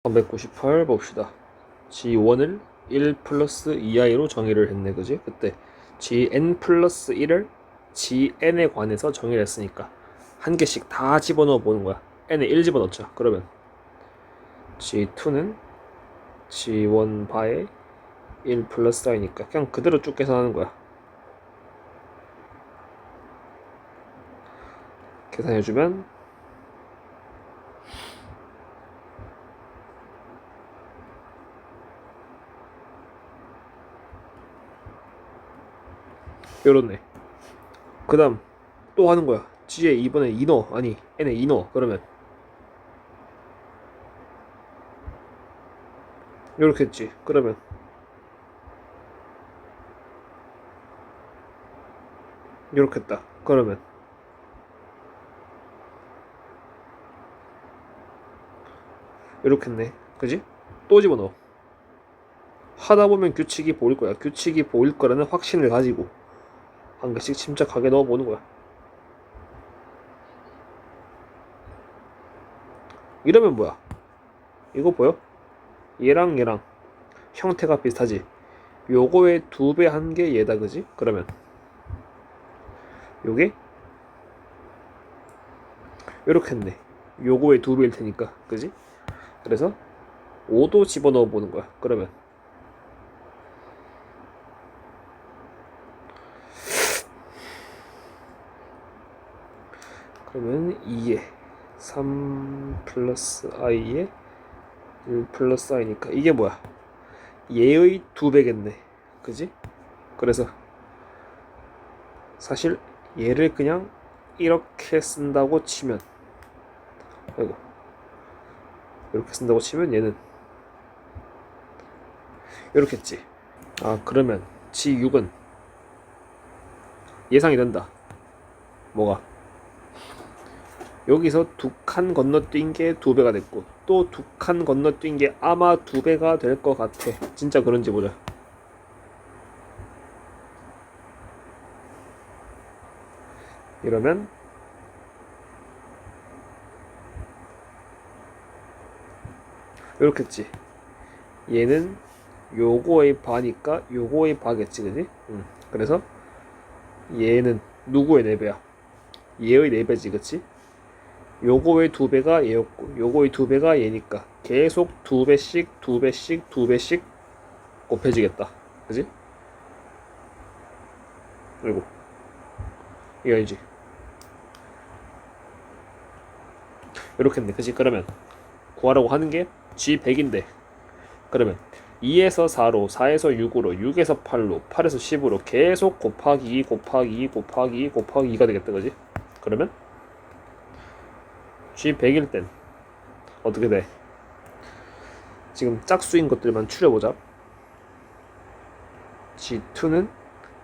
398 봅시다. G1을 1 플러스 2i로 정의를 했네, 그지? 그때 Gn 플러스 1을 Gn에 관해서 정의를 했으니까 한 개씩 다 집어넣어 보는 거야. n에 1 집어넣자. 그러면 G2는 G1 바에 1 플러스 i니까 그냥 그대로 쭉 계산하는 거야. 계산해주면 요렇네. 그 다음 또 하는 거야. G에 이번에 2 넣어. 아니 n에 2 넣어. 그러면 요렇게 했지. 그러면 요렇게 했다. 그러면 요렇게 했네. 그지? 또 집어넣어. 하다 보면 규칙이 보일 거야. 규칙이 보일 거라는 확신을 가지고 한 개씩 침착하게 넣어보는 거야. 이러면 뭐야? 이거 보여? 얘랑 얘랑 형태가 비슷하지? 요거의 2배 한 게 얘다, 그지? 그러면 요게 요렇게 했네. 요거의 2배일 테니까, 그지? 그래서 5도 집어넣어 보는 거야. 그러면 2에 3 플러스 i에 1 플러스 i니까 이게 뭐야? 얘의 2배겠네. 그지? 그래서 사실 얘를 그냥 이렇게 쓴다고 치면, 아이고, 이렇게 쓴다고 치면 얘는 이렇게 했지. 아, 그러면 G6은 예상이 된다. 뭐가? 여기서 2칸 건너뛴 게 2배가 됐고 또 2칸 건너뛴 게 아마 2배가 될 것 같아. 진짜 그런지 보자. 이러면 이렇게 했지. 얘는 요거의 바니까 요거의 바겠지, 그지? 그래서 얘는 누구의 4배야? 얘의 4배지, 그치? 요거의 2배가 얘였고 요거의 2배가 얘니까 계속 2배씩 2배씩 2배씩 곱해지겠다, 그지? 그리고 이거 알지? 이렇게 했네, 그지? 그러면 구하라고 하는 게 G100인데 그러면 2에서 4로 4에서 6으로 6에서 8로 8에서 10으로 계속 곱하기 2 곱하기 2 곱하기 2 곱하기 2가 되겠다, 그지? 그러면 G100일 땐 어떻게 돼? 지금 짝수인 것들만 추려보자. G2는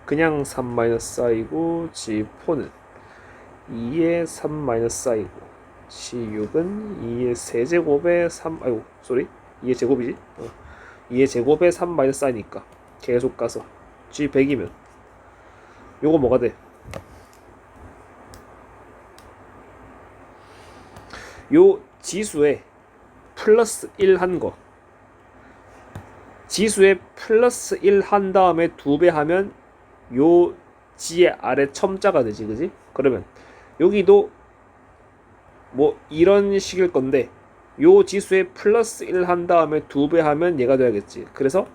그냥 3-i고 G4는 2의 3-i고 G6은 2의 세제곱에 3, 아이고 쏘리 2의 제곱이지? 2의 제곱에 3-i니까 계속 가서 G100이면 요거 뭐가 돼? 요 지수에 플러스 1 한 거, 지수에 플러스 1 한 다음에 2배 하면 요 지의 아래 첨자가 되지, 그지? 그러면 여기도 뭐 이런 식일 건데 요 지수에 플러스 1 한 다음에 2배 하면 얘가 돼야겠지. 그래서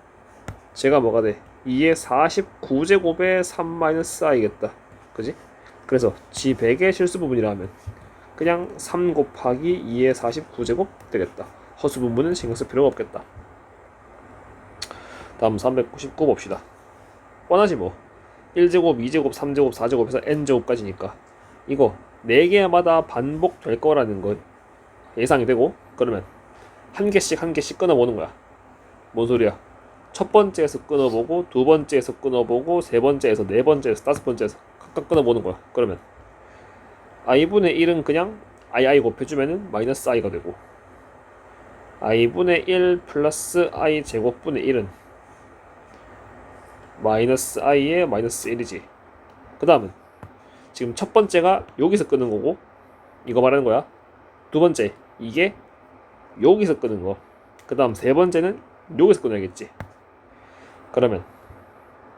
제가 뭐가 돼? 2의 49제곱에 3-i겠다, 그지? 그래서 G100의 실수 부분이라면 그냥 3 곱하기 2의 49제곱 되겠다. 허수 부분은 신경 쓸 필요가 없겠다. 다음 399 봅시다. 뻔하지 뭐. 1제곱, 2제곱, 3제곱, 4제곱에서 n제곱까지니까 이거 4개마다 반복될 거라는 거 예상이 되고, 그러면 한 개씩 한 개씩 끊어보는 거야. 뭔 소리야? 첫 번째에서 끊어보고, 두 번째에서 끊어보고, 세 번째에서, 네 번째에서, 다섯 번째에서 각각 끊어보는 거야. 그러면 i분의 1은 그냥 i 곱해주면은 마이너스 i가 되고, i분의 1 플러스 i 제곱분의 1은 마이너스 i의 마이너스 1이지. 그 다음은 지금 첫 번째가 여기서 끄는 거고 이거 말하는 거야. 두 번째 이게 여기서 끄는 거. 그 다음 세 번째는 여기서 끊어야겠지. 그러면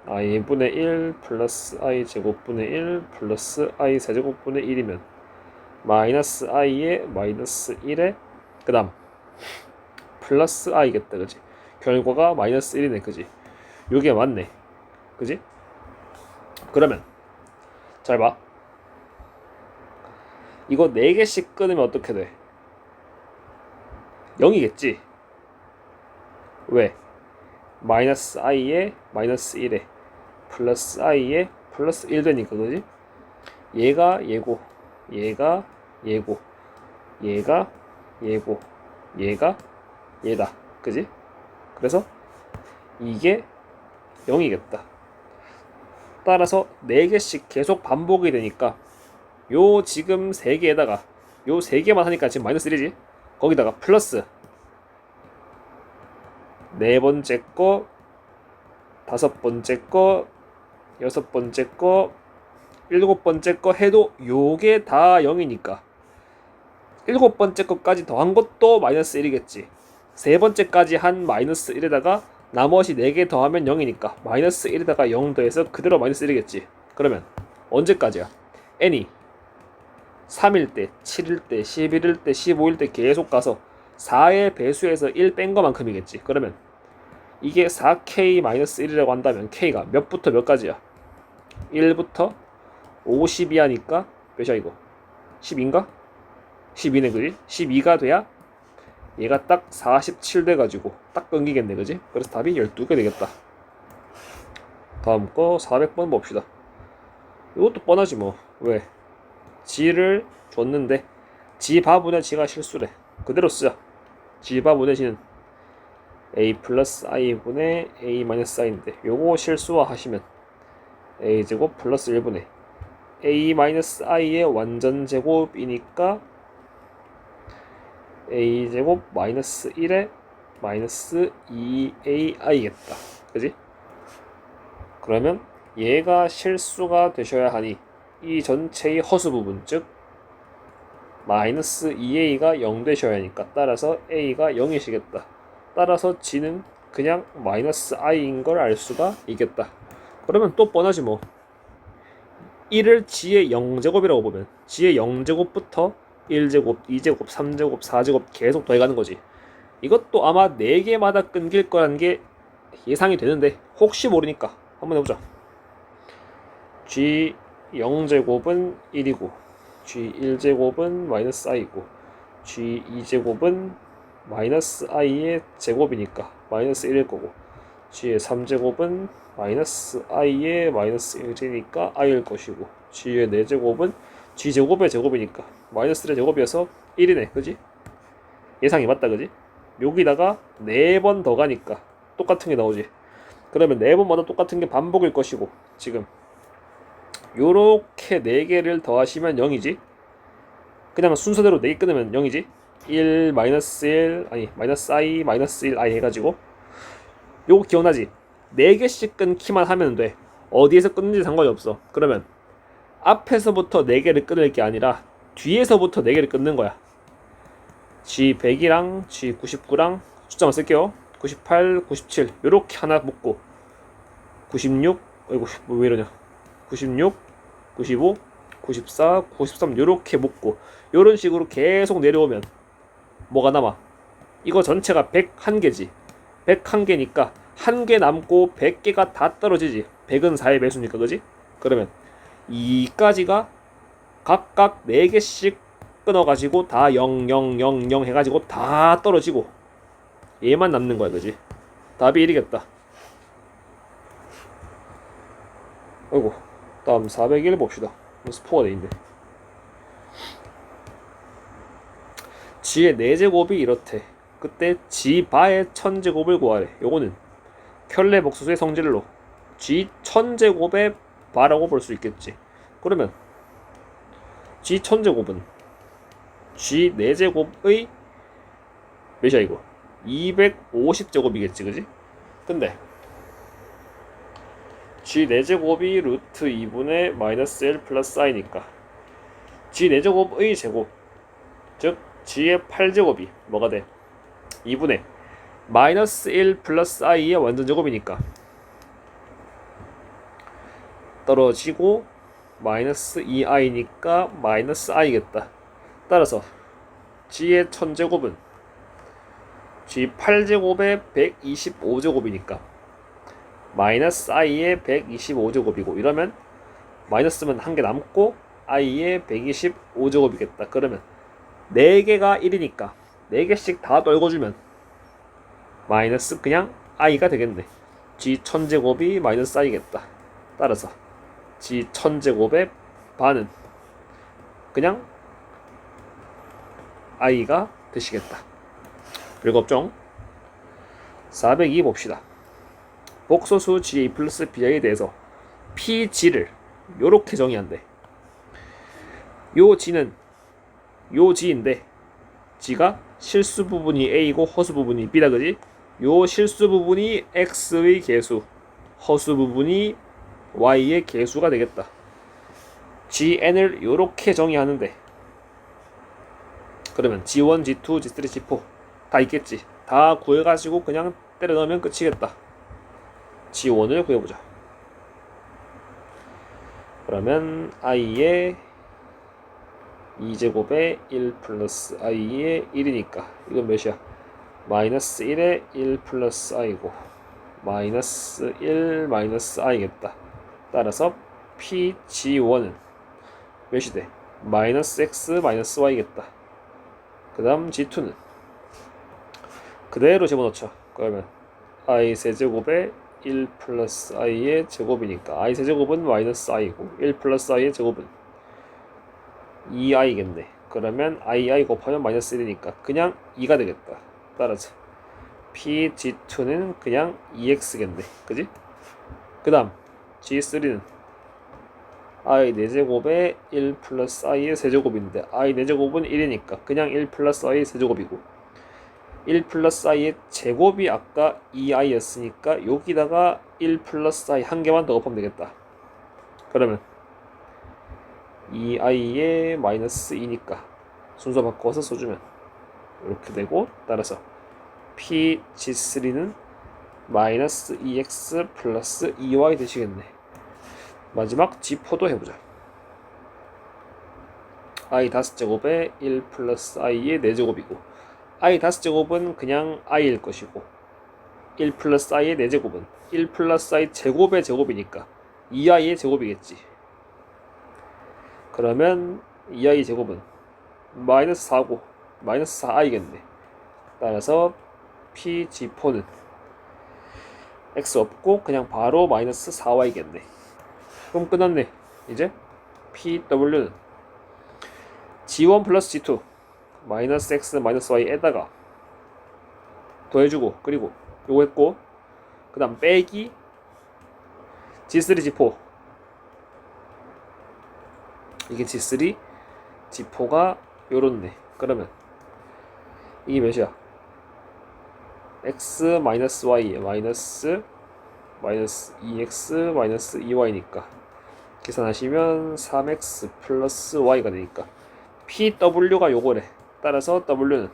i분의 1 플러스 i 제곱분의 1 플러스 i 세제곱분의 1이면 마이너스 i에 마이너스 1에 그 다음 플러스 i겠다. 그지? 결과가 마이너스 1이네. 그지? 요게 맞네. 그지? 그러면 잘 봐. 이거 4개씩 끊으면 어떻게 돼? 0이겠지? 왜? 마이너스 i에 마이너스 1에 플러스 i에 플러스 1 되니까. 그지? 얘가 얘고 얘가 얘고 얘가 얘고 얘가 얘다. 그지? 그래서 이게 0이겠다. 따라서 4개씩 계속 반복이 되니까 요 지금 3개에다가 요 3개만 하니까 지금 마이너스 1이지. 거기다가 플러스 4번째 거, 5번째 거, 6번째 거, 7번째 거 해도 요게 다 0이니까 7번째 거까지 더한 것도 마이너스 1이겠지. 3번째까지 한 마이너스 1에다가 나머지 4개 더하면 0이니까 마이너스 1에다가 0 더해서 그대로 마이너스 1이겠지. 그러면 언제까지야? n이 3일 때, 7일 때, 11일 때, 15일 때 계속 가서 4의 배수에서 1 뺀 것만큼이겠지. 그러면 이게 4k-1이라고 한다면 k가 몇부터 몇까지야? 1부터 50이 하니까 몇이야 이거? 10인가? 12네. 그지? 12가 돼야 얘가 딱 47 돼가지고 딱 끊기겠네. 그지? 그래서 답이 12개 되겠다. 다음 거 400번 봅시다. 이것도 뻔하지 뭐. 왜? g를 줬는데 g 바분의 g가 실수래. 그대로 쓰자. g 바분의 g는 a 플러스 i분의 a 마이너스 i인데 요거 실수화 하시면 a제곱 플러스 1분의 a 마이너스 i의 완전 제곱이니까 a제곱 마이너스 1에 마이너스 2ai겠다. 그지? 그러면 얘가 실수가 되셔야 하니 이 전체의 허수 부분 즉 마이너스 2a가 0 되셔야 하니까 따라서 a가 0이시겠다. 따라서 g는 그냥 마이너스 i인 걸 알 수가 있겠다. 그러면 또 뻔하지 뭐. 1을 g의 0제곱이라고 보면 g의 0제곱부터 1제곱, 2제곱, 3제곱, 4제곱 계속 더해가는 거지. 이것도 아마 4개마다 끊길 거라는 게 예상이 되는데 혹시 모르니까 한번 해보자. g 0제곱은 1이고 g 1제곱은 마이너스 i고 g 2제곱은 마이너스 i의 제곱이니까 마이너스 1일 거고 g의 3제곱은 마이너스 i의 마이너스 1이니까 i일 것이고 g의 4제곱은 g제곱의 제곱이니까 마이너스 1의 제곱이어서 1이네. 그지? 예상이 맞다. 그지? 여기다가 4번 더 가니까 똑같은 게 나오지. 그러면 4번마다 똑같은 게 반복일 것이고 지금 요렇게 4개를 더하시면 0이지. 그냥 순서대로 4개 끊으면 0이지. 1 마이너스 1 아니 마이너스 i 마이너스 1 i 해가지고 요거 기억나지? 4개씩 끊기만 하면 돼. 어디에서 끊는지 상관이 없어. 그러면 앞에서부터 4개를 끊을 게 아니라 뒤에서부터 4개를 끊는 거야. G100이랑 G99랑 숫자만 쓸게요. 98, 97 요렇게 하나 묶고 96 어이구 왜 이러냐 96, 95, 94, 93 요렇게 묶고 요런 식으로 계속 내려오면 뭐가 남아? 이거 전체가 101개지. 101개니까 1개 남고 100개가 다 떨어지지. 100은 4의 배수니까. 그지? 그러면 2까지가 각각 4개씩 끊어가지고 다 0, 0, 0, 0 해가지고 다 떨어지고 얘만 남는 거야. 그지? 답이 1이겠다. 어이구 다음 401 봅시다. 스포가 돼있네. g의 4제곱이 이렇대. 그때 g 바의 1000제곱을 구하래. 요거는 켤레 복수수의 성질로 g 1000제곱의 바라고 볼 수 있겠지. 그러면 g 1000제곱은 g 4제곱의 몇이야 이거? 250제곱이겠지. 그지? 근데 g 4제곱이 루트 2분의 마이너스 1 플러스 i니까 g 4제곱의 제곱 즉 g의 8제곱이 뭐가 돼? 2분의 마이너스 1 플러스 i의 완전 제곱이니까 떨어지고 마이너스 2i니까 마이너스 i겠다. 따라서 g의 1000제곱은 g 8제곱의 125제곱이니까 마이너스 i의 125제곱이고, 이러면 마이너스면 한 개 남고 i의 125제곱이겠다. 그러면 4개가 1이니까 4개씩 다 떨궈주면 마이너스 그냥 i가 되겠네. g 1000제곱이 마이너스 i겠다. 따라서 g 1000제곱의 반은 그냥 i가 되시겠다. 별거 없죠? 402 봅시다. 복소수 ga 플러스 bi에 대해서 pg를 요렇게 정의한대. 요 g는 요 g인데 g가 실수 부분이 a고 허수 부분이 b다, 그지? 요 실수 부분이 x의 개수, 허수 부분이 y의 개수가 되겠다. gn을 요렇게 정의하는데, 그러면 g1, g2, g3, g4 다 있겠지. 다 구해가지고 그냥 때려 넣으면 끝이겠다. g1을 구해보자. 그러면 i의 2제곱에 1 플러스 i의 1이니까 이건 몇이야? 마이너스 1에 1 플러스 i고 마이너스 1 마이너스 i겠다. 따라서 pg1은 몇이 돼? 마이너스 x 마이너스 y겠다. 그 다음 g2는 그대로 집어넣죠. 그러면 i 세제곱에 1 플러스 i의 제곱이니까 i 세제곱은 마이너스 i고 1 플러스 i의 제곱은 2i겠네. 그러면 i 곱하면 마이너스 1이니까 그냥 2가 되겠다. 따라서 pg2는 그냥 2x겠네. 그지? 그 다음 g3는 i 4제곱에 1 플러스 i의 세제곱인데 i 4제곱은 1이니까 그냥 1 플러스 i의 세제곱이고 1 플러스 i의 제곱이 아까 2i였으니까 여기다가 1 플러스 i 한 개만 더 곱하면 되겠다. 그러면 2i의 마이너스 2니까 순서 바꿔서 써주면 이렇게 되고, 따라서 pg3는 마이너스 2x 플러스 2y 되시겠네. 마지막 g4도 해보자. i 5제곱에 1 플러스 i의 4제곱이고 i 5제곱은 그냥 i일 것이고 1 플러스 i의 4제곱은 1 플러스 i 제곱의 제곱이니까 2i의 제곱이겠지. 그러면 2i 제곱은 마이너스 4고 마이너스 4i겠네. 따라서 pg4는 x 없고 그냥 바로 마이너스 4y겠네. 그럼 끝났네. 이제 pw는 g1 플러스 g2 마이너스 x 마이너스 y에다가 더해주고, 그리고 요거 했고, 그 다음 빼기 g3 g4 이게 g3 g4가 요렇네. 그러면 이게 몇이야? x 마이너스 y 마이너스 2x 마이너스 2y니까 계산하시면 3x 플러스 y가 되니까 pw가 요거래. 따라서 w는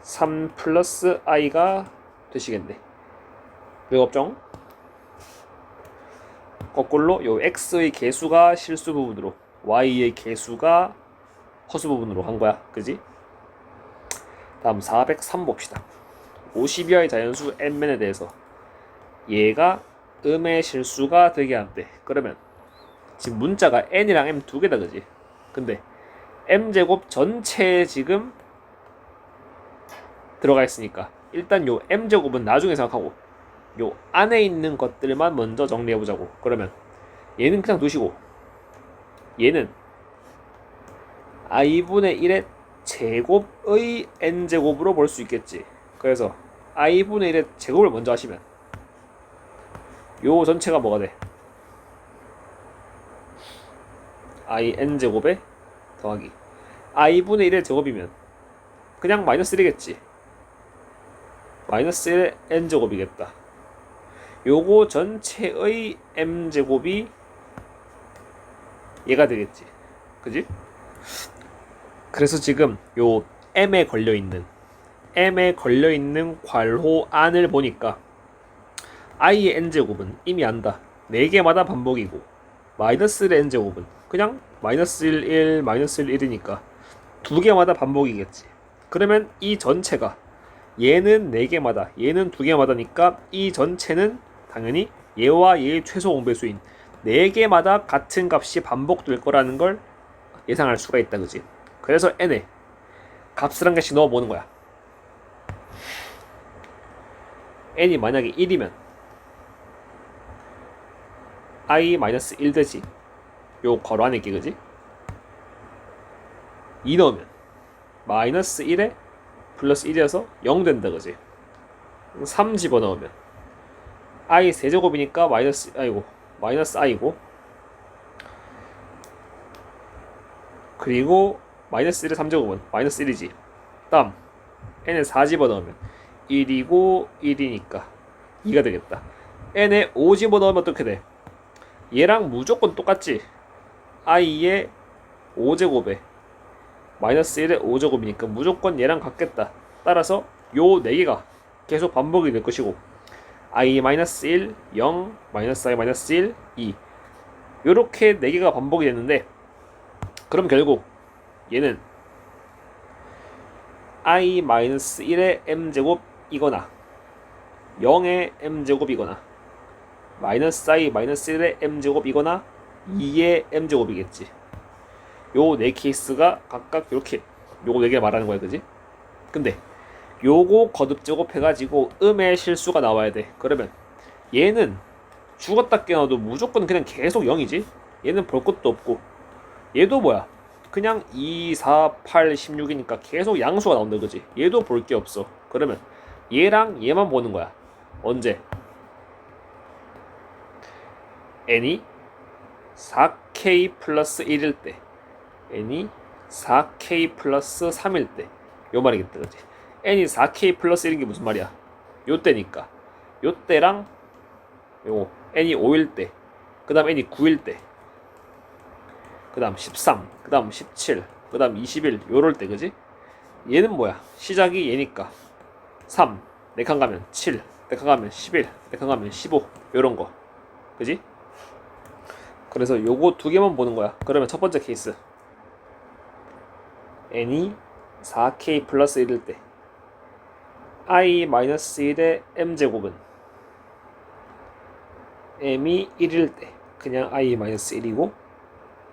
3 플러스 i가 되시겠네. 왜 없죠? 거꾸로 요 x의 개수가 실수 부분으로 y의 개수가 허수 부분으로 한 거야. 그지? 다음 403 봅시다. 50여의 자연수 n면에 대해서 얘가 음의 실수가 되게 한대. 그러면 지금 문자가 n이랑 m 두 개다, 그지? 근데 m제곱 전체에 지금 들어가 있으니까 일단 요 m제곱은 나중에 생각하고 요 안에 있는 것들만 먼저 정리해보자고. 그러면 얘는 그냥 두시고 얘는 i분의 1의 제곱의 n제곱으로 볼 수 있겠지. 그래서 i분의 1의 제곱을 먼저 하시면 요 전체가 뭐가 돼? i n제곱에 더하기 i분의 1의 제곱이면 그냥 마이너스 1이겠지. 마이너스 1의 n제곱이겠다. 요거 전체의 m제곱이 얘가 되겠지. 그지? 그래서 지금 요 m에 걸려있는 m에 걸려있는 괄호 안을 보니까 i의 n제곱은 이미 안다. 4개마다 반복이고 마이너스 1의 n제곱은 그냥 마이너스 1, 1, 마이너스 1, 1이니까 2개마다 반복이겠지. 그러면 이 전체가 얘는 4개마다 얘는 2개마다니까 이 전체는 당연히 얘와 얘의 최소 공배수인 4개마다 같은 값이 반복될 거라는 걸 예상할 수가 있다. 그지? 그래서 n에 값을 한 개씩 넣어보는 거야. n이 만약에 1이면 i-1 되지. 요 괄호 안에 있기. 그지? 2 넣으면 마이너스 1에 플러스 1이어서 0 된다. 그지? 3 집어넣으면 i 세제곱이니까 마이너스 i고, 그리고 마이너스 1의 3제곱은 마이너스 1이지. 다음 n에 4 집어넣으면 1이고 1이니까 2가 되겠다. n에 5 집어넣으면 어떻게 돼? 얘랑 무조건 똑같지. i의 5제곱에 마이너스 1의 5제곱이니까 무조건 얘랑 같겠다. 따라서 요 4개가 계속 반복이 될 것이고 i-1, 0, -i-1, 2 요렇게 4개가 반복이 됐는데, 그럼 결국 얘는 i-1의 m제곱이거나 0의 m제곱이거나 -i-1의 m제곱이거나 2의 m제곱이겠지. 요 4케이스가 각각 이렇게 요거 4개 말하는 거야. 그지? 근데 요거 거듭 제곱해가지고 음의 실수가 나와야 돼. 그러면 얘는 죽었다 깨어나도 무조건 그냥 계속 0이지. 얘는 볼 것도 없고, 얘도 뭐야? 그냥 2, 4, 8, 16이니까 계속 양수가 나온다. 그지? 얘도 볼 게 없어. 그러면 얘랑 얘만 보는 거야. 언제? n이 4k 플러스 1일 때, n이 4k 플러스 3일 때, 요 말이겠다. 그지? n이 4k 플러스 1인 게 무슨 말이야? 요 때니까 요 때랑 요거 n이 5일 때, 그 다음 n이 9일 때, 그 다음 13, 그 다음 17, 그 다음 21 요럴 때. 그지? 얘는 뭐야? 시작이 얘니까 3, 4칸 가면 7, 4칸 가면 11, 4칸 가면 15 요런 거. 그지? 그래서 요거 2개만 보는 거야. 그러면 첫 번째 케이스 n이 4k 플러스 1일 때 i-1의 m제곱은 m이 1일 때 그냥 i-1이고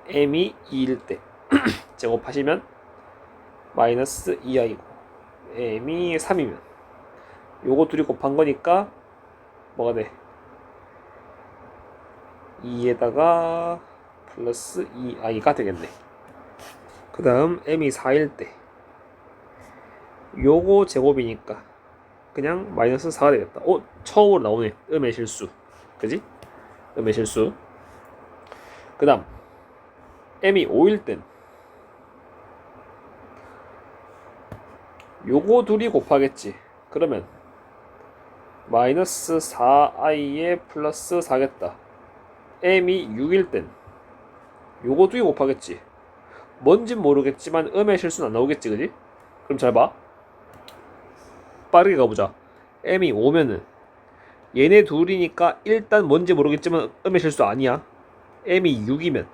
m이 2일 때 제곱하시면 마이너스 2i고 m이 3이면 요거 둘이 곱한 거니까 뭐가 돼? 2에다가 플러스 2i가 되겠네. 그 다음 m이 4일 때 요거 제곱이니까 그냥 마이너스 4가 되겠다. 처음으로 나오네. 음의 실수. 그지? 음의 실수. 그 다음 m이 5일 땐 요거 둘이 곱하겠지. 그러면 마이너스 4i에 플러스 4겠다. m이 6일 땐 요거 둘이 곱하겠지. 뭔진 모르겠지만 음의 실수는 안 나오겠지. 그지? 그럼 잘 봐. 빠르게 가보자. m이 5면은 얘네 둘이니까 일단 뭔지 모르겠지만 음의 실수 아니야. m이 6이면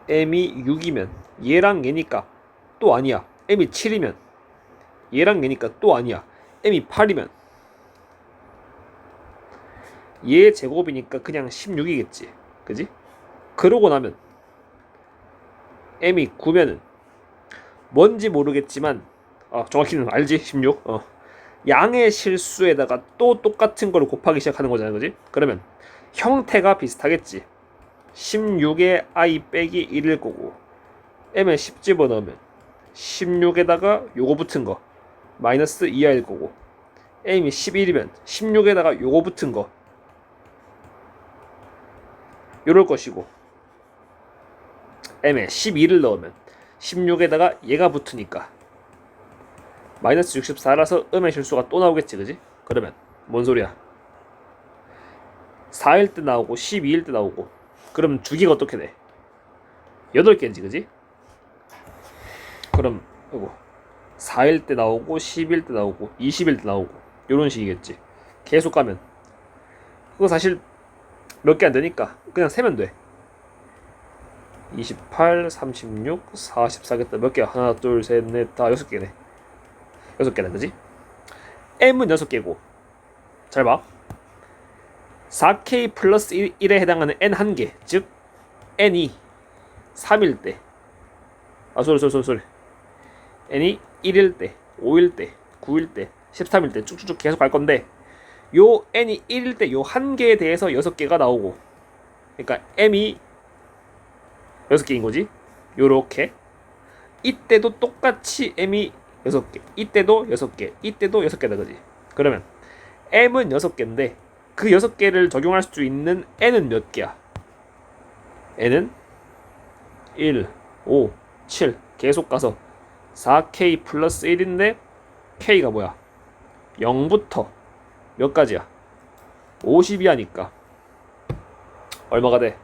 m이 6이면 얘랑 얘니까 또 아니야. m이 7이면 얘랑 얘니까 또 아니야. m이 8이면 얘 제곱이니까 그냥 16이겠지. 그지? 그러고 나면 m이 9면은 뭔지 모르겠지만 정확히는 알지? 16. 양의 실수에다가 또 똑같은 걸 곱하기 시작하는 거잖아. 그지? 그러면 형태가 비슷하겠지. 16에 i 빼기 1일 거고 m에 10 집어넣으면 16에다가 요거 붙은 거 마이너스 2i일 거고, m이 11이면 16에다가 요거 붙은 거 요럴 것이고, m에 12를 넣으면 16에다가 얘가 붙으니까 마이너스 64라서 음의 실수가 또 나오겠지. 그지? 그러면 뭔 소리야? 4일 때 나오고 12일 때 나오고, 그럼 주기가 어떻게 돼? 8개인지. 그지? 그럼 4일 때 나오고 10일 때 나오고 20일 때 나오고 요런 식이겠지. 계속 가면 그거 사실 몇 개 안 되니까 그냥 세면 돼. 28, 36, 44겠다. 몇 개야? 하나, 둘, 셋, 넷, 다 6개네. 6개다, 그지? m은 6개고. 잘 봐. 4k 플러스 1에 해당하는 n 1개. 즉, n이 3일 때. 소리. n이 1일 때, 5일 때, 9일 때, 13일 때 쭉쭉쭉 계속 갈 건데, 요 n이 1일 때 요 한 개에 대해서 6개가 나오고, 그러니까 m이 6개인 거지. 요렇게. 이때도 똑같이 m이 6개. 이때도 6개. 이때도 6개다, 그지? 그러면 m은 6개인데 그 6개를 적용할 수 있는 n은 몇 개야? n은 1, 5, 7 계속 가서 4k 플러스 1인데 k가 뭐야? 0부터 몇 가지야? 50이 하니까 얼마가 돼?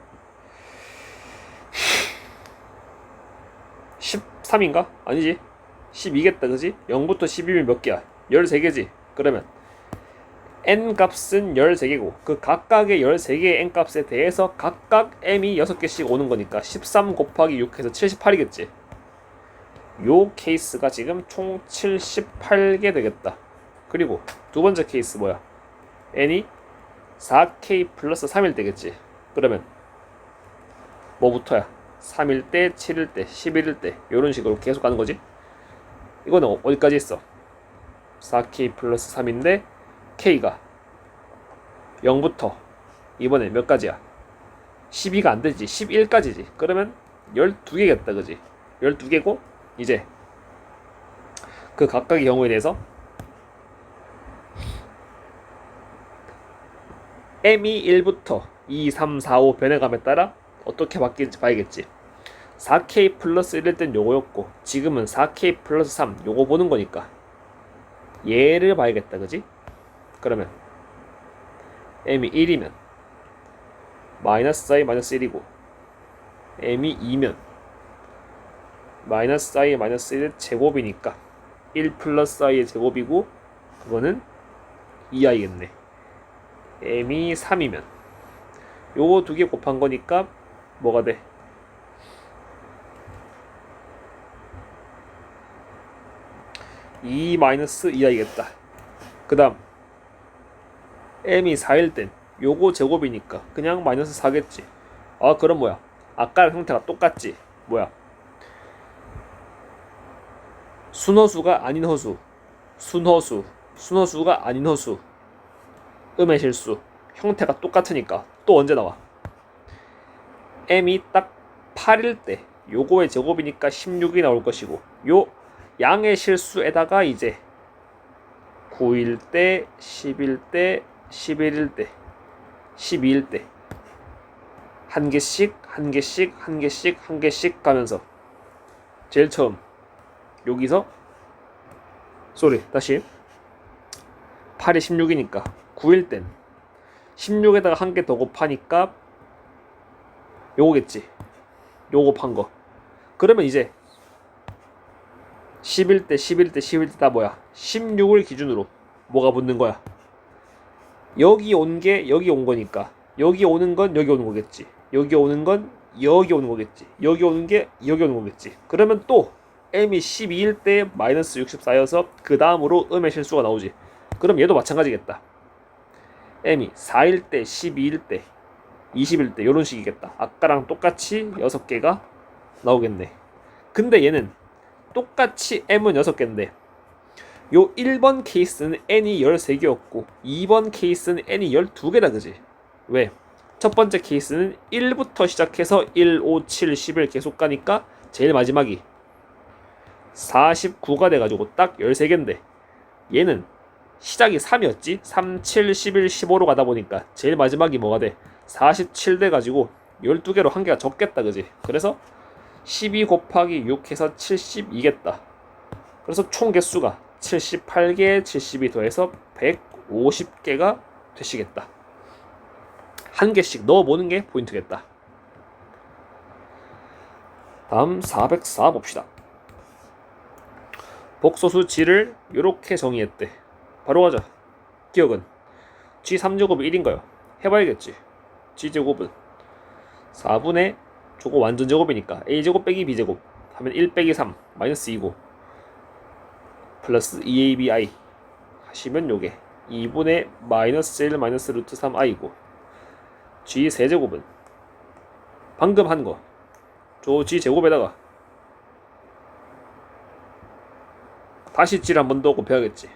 13인가? 아니지 12겠다, 그지? 0부터 12면 몇 개야? 13개지. 그러면 n 값은 13개고 그 각각의 13개의 n 값에 대해서 각각 m이 6개씩 오는 거니까 13 곱하기 6 해서 78이겠지. 요 케이스가 지금 총 78개 되겠다. 그리고 두 번째 케이스 뭐야? n이 4k 플러스 3일 때겠지. 그러면 뭐부터야? 3일 때, 7일 때, 11일 때 이런 식으로 계속 가는 거지. 이거는 어디까지 있어? 4k 플러스 3인데 k가 0부터 이번에 몇 가지야? 12가 안 되지. 11까지지. 그러면 12개겠다, 그지? 12개고 이제 그 각각의 경우에 대해서 m이 1부터 2, 3, 4, 5 변해감에 따라 어떻게 바뀌는지 봐야겠지. 4k 플러스 1일 땐 요거였고 지금은 4k 플러스 3 요거 보는 거니까 얘를 봐야겠다, 그지? 그러면 m이 1이면 마이너스 i 마이너스 1이고 m이 2면 마이너스 i 마이너스 1의 제곱이니까 1 플러스 i의 제곱이고 그거는 2i겠네. m이 3이면 요거 두 개 곱한 거니까 뭐가 돼? 2 마이너스 2i겠다. 그 다음 m이 4일 땐 요거 제곱이니까 그냥 마이너스 4겠지. 아 그럼 뭐야? 아까랑 형태가 똑같지. 뭐야? 순허수가 아닌 허수, 순허수가 아닌 허수, 음의 실수 형태가 똑같으니까 또 언제 나와? m이 딱 8일 때 요거의 제곱이니까 16이 나올 것이고 요 양의 실수에다가 이제 9일 때, 10일 때, 11일 때, 12일 때 한 개씩 한 개씩 한 개씩 한 개씩 가면서 제일 처음 여기서 다시 8이 16이니까 9일 땐 16에다가 한 개 더 곱하니까 요거겠지. 요거 곱한 거. 그러면 이제 10일 때 11일 때 11일 때 다 뭐야? 16을 기준으로 뭐가 붙는 거야? 여기 온 게 여기 온 거니까 여기 오는 건 여기 오는 거겠지. 여기 오는 건 여기 오는 거겠지. 여기 오는 게 여기 오는 거겠지. 그러면 또 m이 12일 때 마이너스 64여서 그 다음으로 음의 실수가 나오지. 그럼 얘도 마찬가지겠다. m이 4일 때, 12일 때, 20일 때 이런 식이겠다. 아까랑 똑같이 6개가 나오겠네. 근데 얘는 똑같이 m은 6개인데 요 1번 케이스는 n이 13개였고 2번 케이스는 n이 12개다, 그지? 왜? 첫 번째 케이스는 1부터 시작해서 1, 5, 7, 11 계속 가니까 제일 마지막이 49가 돼가지고 딱 13개인데 얘는 시작이 3이었지? 3, 7, 11, 15로 가다 보니까 제일 마지막이 뭐가 돼? 47 돼가지고 12개로 한 개가 적겠다, 그지? 그래서 12 곱하기 6 해서 72겠다. 그래서 총 개수가 78개, 72 더해서 150개가 되시겠다. 한 개씩 넣어보는 게 포인트겠다. 다음 404 봅시다. 복소수 g를 이렇게 정의했대. 바로 가자. 기억은 g 3제곱이 1인가요? 해봐야겠지. g제곱은 4분의 저거 완전 제곱이니까 a제곱 빼기 b제곱 하면 1 빼기 3 마이너스 2고 플러스 2abi 하시면 요게 2분의 마이너스 1 마이너스 루트 3i고 g 세제곱은 방금 한 거 저 g제곱에다가 다시 g를 한 번 더 곱해야겠지.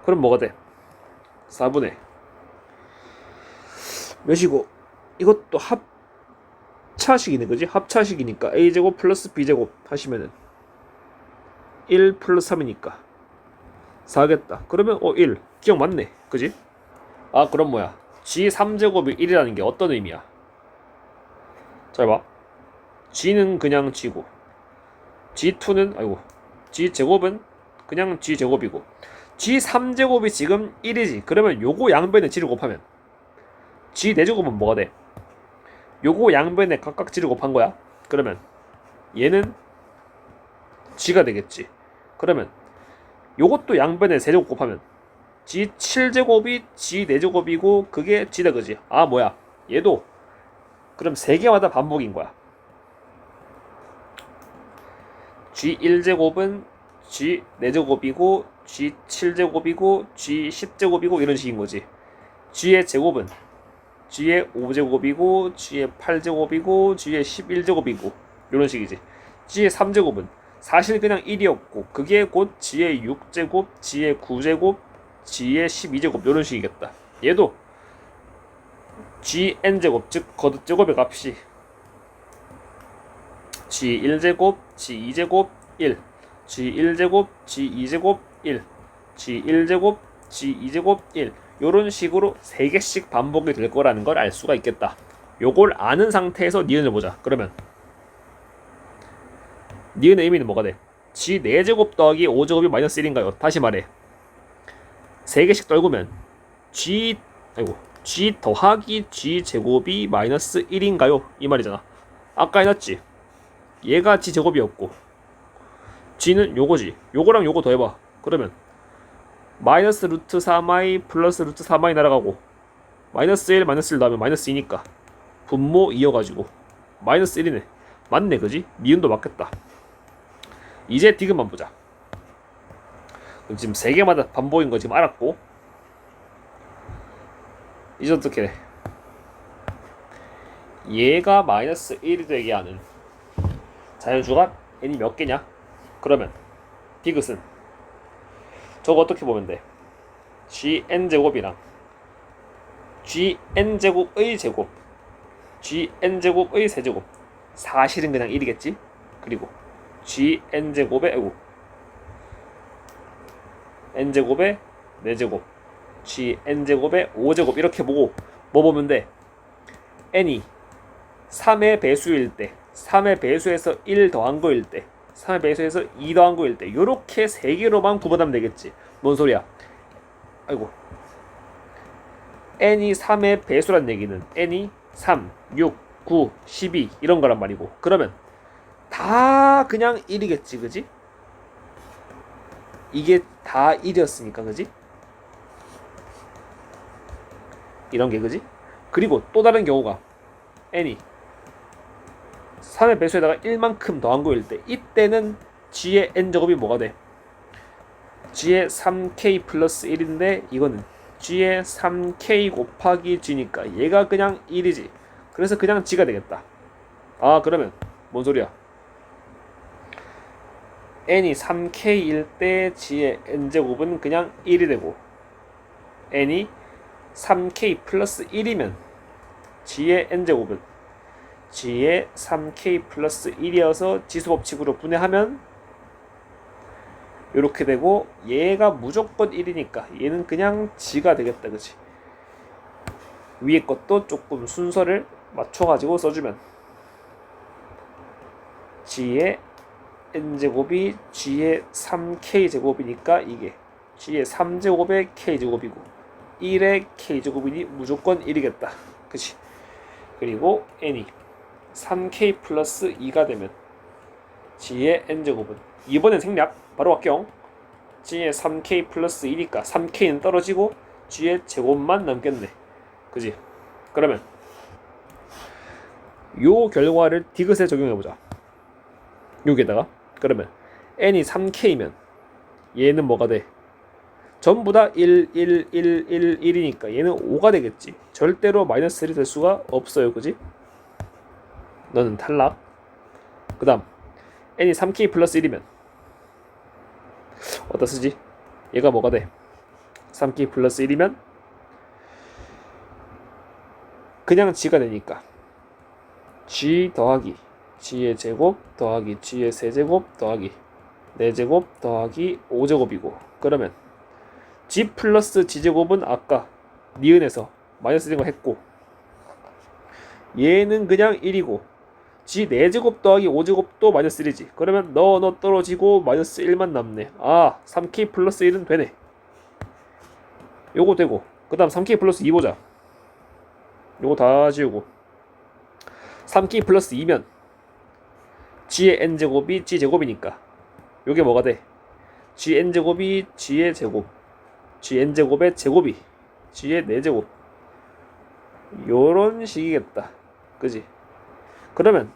그럼 뭐가 돼? 4분의 몇이고 이것도 합차식이네 그지? 합차식이니까 a제곱 플러스 b제곱 하시면은 1 플러스 3이니까 4겠다. 그러면 1 기억 맞네 그지? 아 그럼 뭐야 g 3제곱이 1이라는 게 어떤 의미야? 잘 봐. g는 그냥 g고 g2는 아이고 g제곱은 그냥 g제곱이고 g 3제곱이 지금 1이지. 그러면 요거 양변에 g를 곱하면 g 4제곱은 뭐가 돼? 요거 양변에 각각 g를 곱한 거야. 그러면 얘는 g가 되겠지. 그러면 요것도 양변에 세제곱 곱하면 g 7제곱이 g 4제곱이고 그게 g다 그지? 아 뭐야 얘도 그럼 3개마다 반복인 거야. g 1제곱은 g 4제곱이고 g 7제곱이고 g 10제곱이고 이런 식인 거지. g의 제곱은 g의 5제곱이고 g의 8제곱이고 g의 11제곱이고 이런 식이지. g의 3제곱은 사실 그냥 1이었고 그게 곧 g의 6제곱, g의 9제곱, g의 12제곱 이런 식이겠다. 얘도 gn제곱 즉 거듭제곱의 값이 g1제곱, g2제곱 1, g1제곱, g2제곱 1, g1제곱, g2제곱 1 요런 식으로 3개씩 반복이 될 거라는 걸 알 수가 있겠다. 요걸 아는 상태에서 니은을 보자. 그러면 니은의 의미는 뭐가 돼? g 4제곱 더하기 5제곱이 마이너스 1인가요? 다시 말해 3개씩 떨구면 g 더하기 g 제곱이 마이너스 1인가요? 이 말이잖아. 아까 해놨지. 얘가 g 제곱이었고 g는 요거지. 요거랑 요거 더해봐. 그러면 마이너스 루트 3i 플러스 루트 3i 날아가고 마이너스 1 마이너스 1 나오면 마이너스 2니까 분모 이어가지고 마이너스 1이네. 맞네 그지? 니은도 맞겠다. 이제 디귿만 보자. 그럼 지금 3개마다 반복인 거 지금 알았고 이제 어떻게 해? 얘가 마이너스 1이 되게 하는 자연수가 n이 몇 개냐? 그러면 디귿은 저거 어떻게 보면 돼? gn제곱이랑 gn제곱의 제곱 gn제곱의 세제곱 사실은 그냥 1이겠지? 그리고 gn제곱의 n제곱의 4제곱 gn제곱의 5제곱 이렇게 보고 뭐 보면 돼? n이 3의 배수일 때 3의 배수에서 1 더한 거일 때 3의 배수에서 2 더한 거일 때 요렇게 3개로만 구분하면 되겠지. 뭔 소리야? 아이고 n이 3의 배수란 얘기는 n이 3, 6, 9, 12 이런 거란 말이고 그러면 다 그냥 1이겠지 그지? 이게 다 1이었으니까 그지? 이런 게 그지? 그리고 또 다른 경우가 n이 3의 배수에다가 1만큼 더한 거일 때 이때는 g의 n제곱이 뭐가 돼? g의 3k 플러스 1인데 이거는 g의 3k 곱하기 g니까 얘가 그냥 1이지. 그래서 그냥 g가 되겠다. 아 그러면 뭔 소리야? n이 3k일 때 g의 n제곱은 그냥 1이 되고 n이 3k 플러스 1이면 g의 n제곱은 g의 3k 플러스 1이어서 지수법칙으로 분해하면 이렇게 되고 얘가 무조건 1이니까 얘는 그냥 g가 되겠다 그치? 위에 것도 조금 순서를 맞춰가지고 써주면 g의 n제곱이 g의 3k제곱이니까 이게 g의 3제곱의 k제곱이고 1의 k제곱이니 무조건 1이겠다 그치? 그리고 n이 3k 플러스 2가 되면 g의 n제곱은 이번엔 생략 바로 할게요. g의 3k 플러스 1이니까 3k는 떨어지고 g의 제곱만 남겠네. 그지? 그러면 요 결과를 디귿에 적용해보자. 여기에다가 그러면 n이 3k면 얘는 뭐가 돼? 전부 다 1, 1, 1, 1, 1이니까 얘는 5가 되겠지. 절대로 마이너스 1이 될 수가 없어요. 그지? 너는 탈락. 그 다음 n이 3k 플러스 1이면 어디다 쓰지? 얘가 뭐가 돼? 3k 플러스 1이면 그냥 g가 되니까 g 더하기 g의 제곱 더하기 g의 세제곱 더하기 4제곱 더하기 5제곱이고 그러면 g 플러스 g제곱은 아까 니은에서 마이너스 된 거 했고 얘는 그냥 1이고 g 4제곱 더하기 5제곱도 마이너스 1이지. 그러면 너 떨어지고 마이너스 1만 남네. 아 3k 플러스 1은 되네. 요거 되고 그 다음 3k 플러스 2 보자. 요거 다 지우고 3k 플러스 2면 g의 n제곱이 g제곱이니까 요게 뭐가 돼? gn제곱이 g의 제곱 gn제곱의 제곱이 g의 4제곱 요런 식이겠다. 그지? 그러면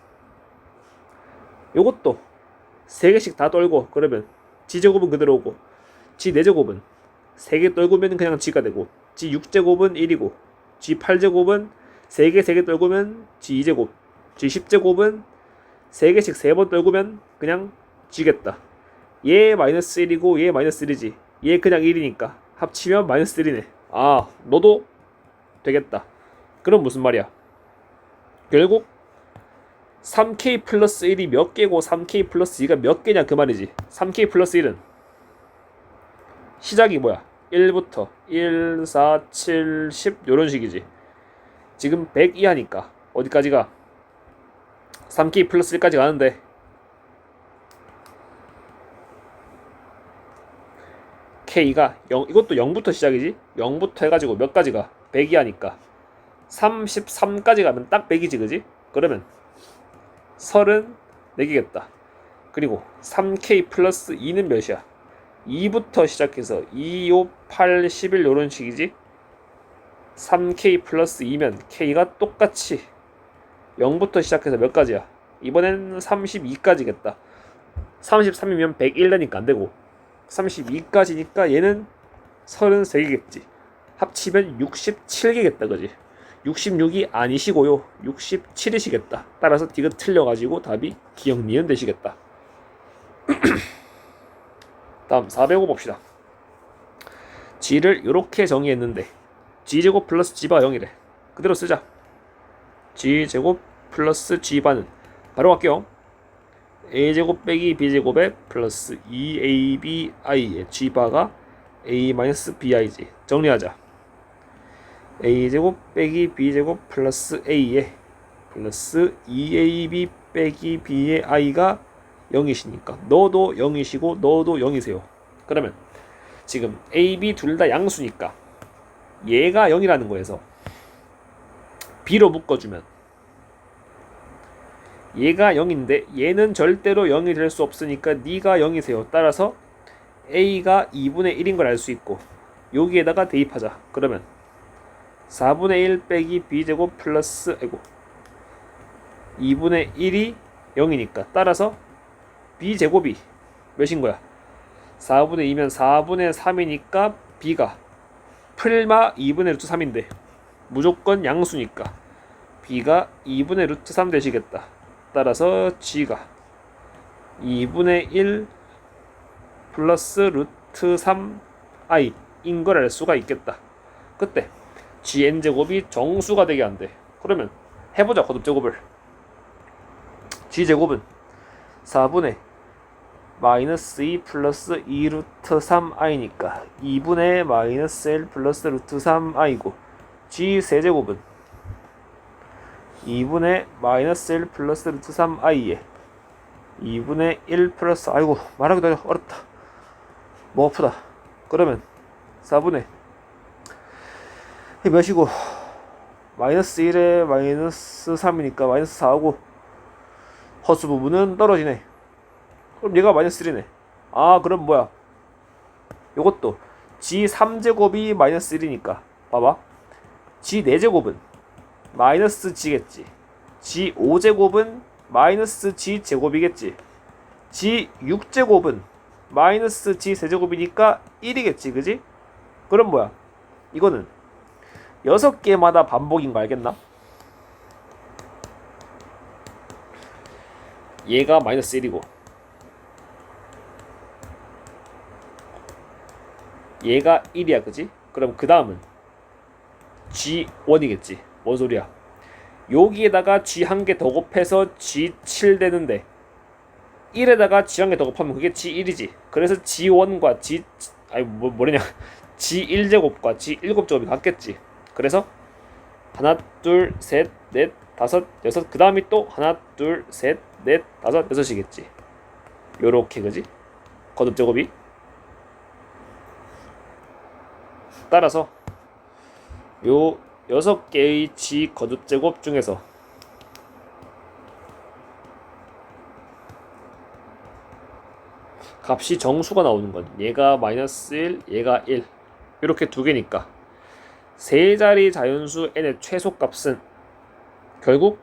요것도 3개씩 다 떨고 그러면 g제곱은 그대로 오고 g 4제곱은 3개 떨구면 그냥 g가 되고 g 6제곱은 1이고 g 8제곱은 3개 떨구면 g 2제곱 g 10제곱은 3개씩 3번 떨구면 그냥 g겠다. 얘 마이너스 1이고 얘 마이너스 1이지. 얘 그냥 1이니까 합치면 마이너스 1이네. 아 너도 되겠다. 그럼 무슨 말이야? 결국 3k 플러스 1이 몇 개고 3k 플러스 2가 몇 개냐 그 말이지. 3k 플러스 1은 시작이 뭐야? 1부터 1, 4, 7, 10 요런 식이지. 지금 100 이하니까 어디까지가? 3k 플러스 1까지 가는데 k가 0, 이것도 0부터 시작이지. 0부터 해가지고 몇 가지가? 100 이하니까 33까지 가면 딱 100이지. 그지? 그러면 34개겠다. 그리고 3k 플러스 2는 몇이야? 2부터 시작해서 2, 5, 8, 11 요런 식이지. 3k 플러스 2면 k가 똑같이 0부터 시작해서 몇 가지야? 이번엔 32까지겠다. 33이면 101되니까 안되고 32까지니까 얘는 33개겠지. 합치면 67개겠다. 그지? 66이 아니시고요 67이시겠다. 따라서 디귿 틀려가지고 답이 기억 니은 되시겠다. 다음 405 봅시다. g를 이렇게 정의했는데 g제곱 플러스 g바 0이래. 그대로 쓰자. g제곱 플러스 g바는 바로 갈게요. a제곱 빼기 b제곱에 플러스 2ab이의 g바가 a-bi지. 정리하자. a제곱 빼기 b제곱 플러스 a에 플러스 2ab 빼기 b의 i가 0이시니까 너도 0이시고 너도 0이세요. 그러면 지금 a, b 둘 다 양수니까 얘가 0이라는 거에서 b로 묶어주면 얘가 0인데 얘는 절대로 0이 될 수 없으니까 네가 0이세요. 따라서 a가 2분의 1인 걸 알 수 있고 여기에다가 대입하자. 그러면 4분의 1 빼기 b제곱 플러스 2분의 1이 0이니까 따라서 b제곱이 몇인 거야? 4분의 2면 4분의 3이니까 b가 풀마 2분의 루트 3인데 무조건 양수니까 b가 2분의 루트 3 되시겠다. 따라서 g가 2분의 1 플러스 루트 3i인 걸 알 수가 있겠다. 그때 gn제곱이 정수가 되게 한대. 그러면 해보자. 거듭제곱을. g제곱은 4분의 마이너스 2 플러스 2 루트 3i니까 2분의 마이너스 1 플러스 루트 3i고 g 세제곱은 2분의 마이너스 1 플러스 루트 3i에 2분의 1 플러스 아이고 말하기도 어렵다. 뭐 아프다. 그러면 4분의 이 몇이고 마이너스 1에 마이너스 3이니까 마이너스 4하고 허수 부분은 떨어지네. 그럼 얘가 마이너스 1이네. 아 그럼 뭐야, 요것도 g 3제곱이 마이너스 1이니까 봐봐, g 4제곱은 마이너스 g겠지, g 5제곱은 마이너스 g 제곱이겠지, g 6제곱은 마이너스 g 세제곱이니까 1이겠지, 그지? 그럼 뭐야, 이거는 6개마다 반복인 거 알겠나? 얘가 마이너스 1이고 얘가 1이야, 그지? 그럼 그 다음은 G1이겠지. 뭔 소리야? 여기에다가 G 한 개 더 곱해서 G7 되는데 1에다가 G 한 개 더 곱하면 그게 G1이지. 그래서 G1과 뭐냐 G1제곱과 G1제곱이 같겠지. 그래서 하나, 둘, 셋, 넷, 다섯, 여섯, 그 다음이 또 하나, 둘, 셋, 넷, 다섯, 여섯이겠지. 요렇게, 그지? 거듭제곱이. 따라서 요 6개의 G 거듭제곱 중에서 값이 정수가 나오는 건 얘가 마이너스 1, 얘가 1 이렇게 두 개니까 세 자리 자연수 n의 최소값은 결국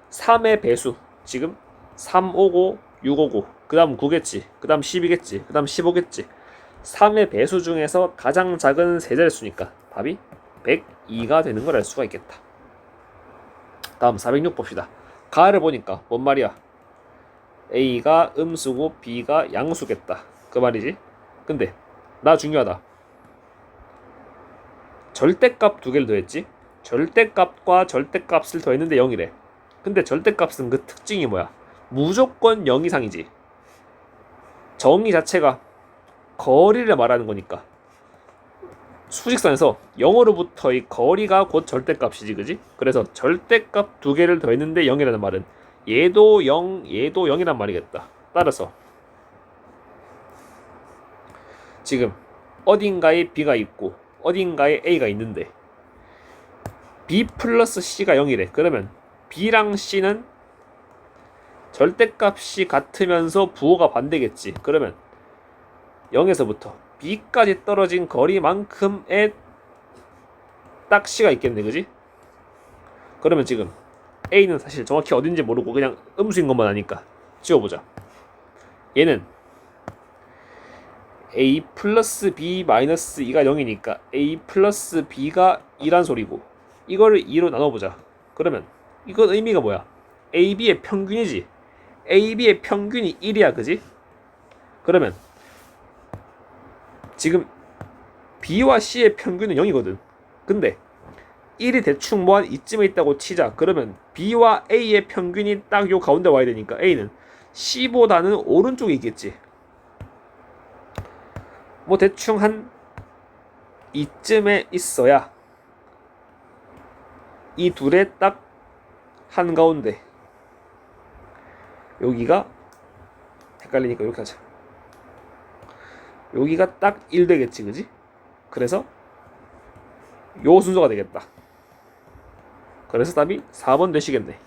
3의 배수, 지금 3 오고 6 오고 그 다음 9겠지, 그 다음 10이겠지, 그 다음 15겠지. 3의 배수 중에서 가장 작은 세 자릿수니까 답이 102가 되는 걸 알 수가 있겠다. 다음 406 봅시다. 가를 보니까 뭔 말이야? A가 음수고 B가 양수겠다, 그 말이지. 근데 나 중요하다. 절대값 두 개를 더했지. 절대값과 절대값을 더했는데 0이래. 근데 절대값은 그 특징이 뭐야? 무조건 0 이상이지. 정의 자체가 거리를 말하는 거니까 수직선에서 0으로부터의 거리가 곧 절대값이지, 그지? 그래서 절대값 두 개를 더했는데 0이라는 말은 얘도 0, 얘도 0이란 말이겠다. 따라서 지금 어딘가에 B가 있고 어딘가에 A가 있는데 B 플러스 C가 0이래. 그러면 B랑 C는 절대값이 같으면서 부호가 반대겠지. 그러면 0에서부터 B까지 떨어진 거리만큼의 딱 C가 있겠네, 그지? 그러면 지금 A는 사실 정확히 어딘지 모르고 그냥 음수인 것만 아니까 지워보자. 얘는 A 플러스 B 마이너스 2가 0이니까 A 플러스 B가 2란 소리고, 이거를 2로 나눠보자. 그러면 이건 의미가 뭐야? AB의 평균이지. AB의 평균이 1이야, 그지? 그러면 지금 B와 C의 평균은 0이거든. 근데 1이 대충 뭐 한 이쯤에 있다고 치자. 그러면 B와 A의 평균이 딱 요 가운데 와야 되니까 A는 C보다는 오른쪽에 있겠지. 뭐 대충 한 이쯤에 있어야 이 둘의 딱 한가운데, 여기가 헷갈리니까 이렇게 하자. 여기가 딱 1 되겠지, 그지? 그래서 요 순서가 되겠다. 그래서 답이 4번 되시겠네.